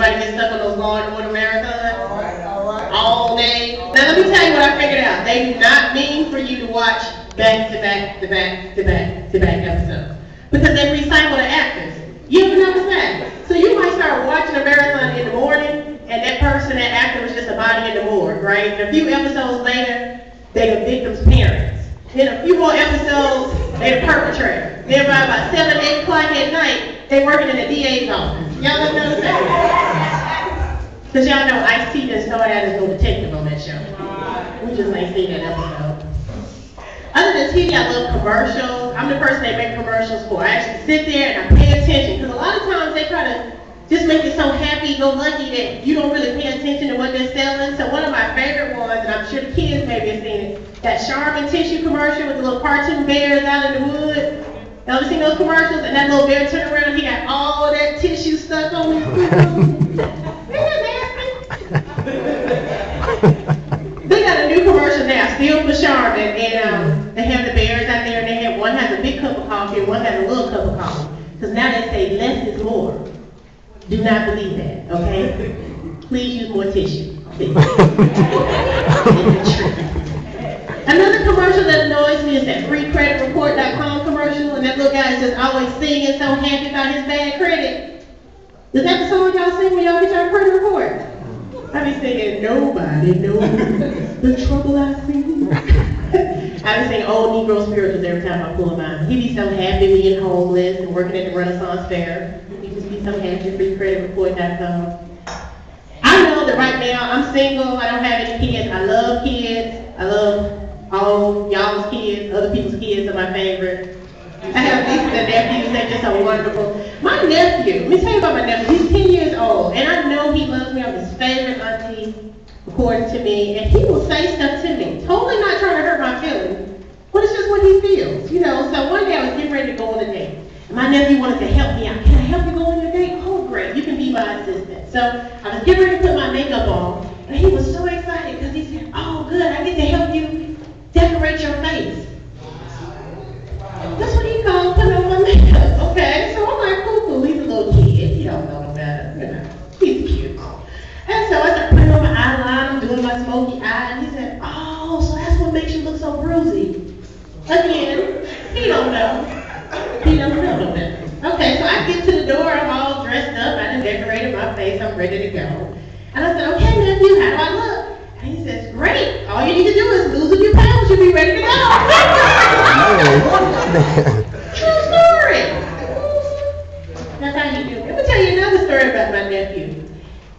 Anybody get stuck on those Law and Order marathons? All day. Now let me tell you what I figured out. They do not mean for you to watch back to back to back to back to back episodes. Because they recycle the actors. You ever notice that? So you might start watching a marathon in the morning, and that person, that actor, was just a body in the morgue, right? And a few episodes later, they the victim's parents. Then a few more episodes, they the perpetrator. Then by about 7, 8 o'clock at night, they working in the DA's office. Y'all ever notice that? Because y'all know Ice-T didn't start out as no detective on that show. We just ain't seen that episode. Other than TV, I love commercials. I'm the person they make commercials for. I actually sit there and I pay attention. Because a lot of times they try to just make you so happy-go-lucky that you don't really pay attention to what they're selling. So one of my favorite ones, and I'm sure the kids maybe have seen it, that Charmin tissue commercial with the little cartoon bears out in the woods. Y'all ever seen those commercials? And that little bear turned around, he got all that tissue stuck on his foot. Isn't that nasty? They got a new commercial now, still for Charmin, and they have the bears out there, and they have one has a big cup of coffee and one has a little cup of coffee. Because now they say less is more. Do not believe that, okay? Please use more tissue. Please. Another commercial that annoys me is that freecreditreport.com commercial, and that little guy is just always singing so happy about his bad credit. Is that the song y'all sing when y'all get your credit report? I be singing, nobody knows the trouble I see. I be singing old Negro spirituals every time I pull him out. He be so happy being homeless and working at the Renaissance Fair. He just be so happy, freecreditreport.com. I know that right now I'm single, I don't have any kids. I love kids. I love all y'all's kids, other people's kids are my favorite. I have nieces and nephews, they're just so wonderful. My nephew, let me tell you about my nephew, he's 10 years old, and I know he loves me. I'm his favorite auntie, according to me, and he will say stuff to me, totally not trying to hurt my feelings, but it's just what he feels, you know. So one day I was getting ready to go on a date, and my nephew wanted to help me out. Can I help you go on your date? Oh, great, you can be my assistant. So I was getting ready to put my makeup on, and he was so excited because he said, oh, good, I get to help you decorate your face. That's what he called putting on my makeup, okay? So I'm like, cool, he's a little kid, he don't know no better, you know, he's cute. And so I started putting on my eyeliner, doing my smoky eye, and he said, oh, so that's what makes you look so bruisey. Again, he don't know. He don't know no better. Okay, so I get to the door, I'm all dressed up, I done decorated my face, I'm ready to go. And I said, okay, nephew, how do I look? And he says, great, all you need to do is lose a few pounds, you'll be ready to go. True story. That's how you do it. Let me tell you another story about my nephew.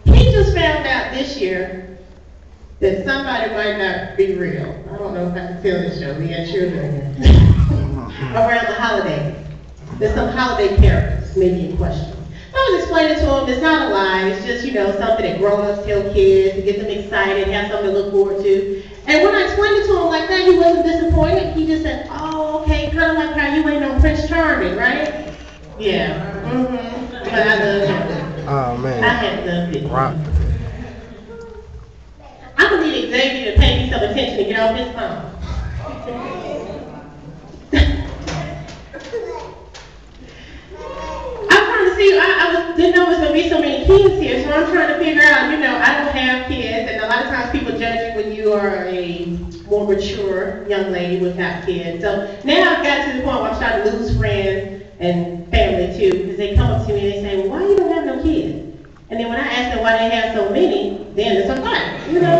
He just found out this year that somebody might not be real. I don't know if I can tell this show, we had children around the holidays. There's some holiday characters maybe in question. I was explaining to him, it's not a lie, it's just, you know, something that grown-ups tell kids to get them excited, have something to look forward to. And when I explained it to him like that, he wasn't disappointed. He just said, oh, okay, kind of like how you waiting on Prince Charming, right? Yeah, but I love him. Oh, man. I had loved it. Rock. I'm going to need Xavier to pay me some attention to get off his phone. I didn't know it was going to be so many kids here, so I'm trying to figure out, you know, I don't have kids, and a lot of times people judge you when you are a more mature young lady without kids. So now I've got to the point where I'm starting to lose friends and family too, because they come up to me and they say, well, why you don't have no kids? And then when I ask them why they have so many, then it's a fight, you know?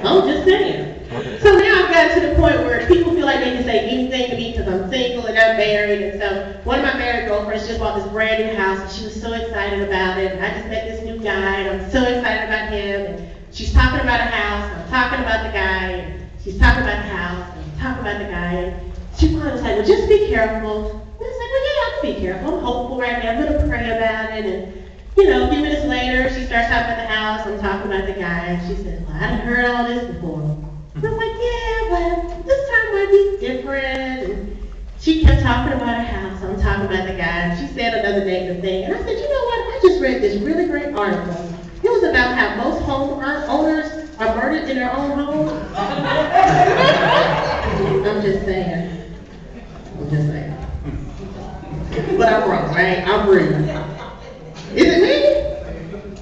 I'm just saying. So now I've gotten to the point where people feel like they can say anything to me because I'm single and I'm married. And so one of my married girlfriends just bought this brand new house and she was so excited about it. And I just met this new guy and I'm so excited about him. And she's talking about a house, and I'm talking about the guy, and she's talking about the house, and I'm talking about the guy. And she finally was like, well, just be careful. And I said, well, yeah, I'll be careful. I'm hopeful right now. I'm going to pray about it. And you know, a few minutes later, she starts talking about the house. I'm talking about the guy. And she says, well, I've heard all this before. And I'm like, yeah, but this time might be different. And she kept talking about her house. I'm talking about the guy. And she said another negative thing. And I said, you know what? I just read this really great article. It was about how most home owners are murdered in their own home. I'm just saying. But I'm wrong, right? I'm rude. Is it me?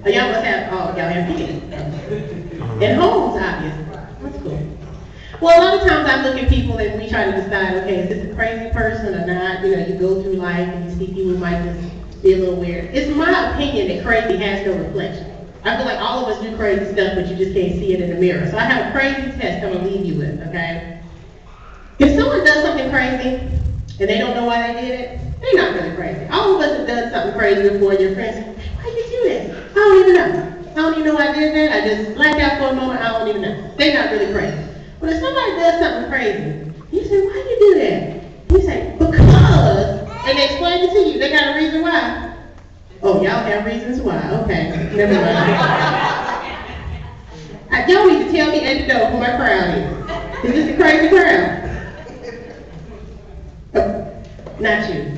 Oh, y'all must have, oh, y'all have kids. And homes, obviously. That's cool. Well, a lot of times I look at people and we try to decide, okay, is this a crazy person or not? You know, you go through life and you see people who might just be a little weird. It's my opinion that crazy has no reflection. I feel like all of us do crazy stuff, but you just can't see it in the mirror. So I have a crazy test I'm going to leave you with, okay? If someone does something crazy and they don't know why they did it, they're not really crazy. All of us have done something crazy before, and your friends say, why did you do this? I don't even know. I don't even know why I did that. I just blacked out for a moment. I don't even know. They're not really crazy. But if somebody does something crazy, you say, why did you do that? You say, because, and they explain it to you. They got a reason why. Oh, y'all have reasons why. Okay, never mind. Y'all need to tell me at the door who my crowd is. Is this a crazy crowd? Oh, not you.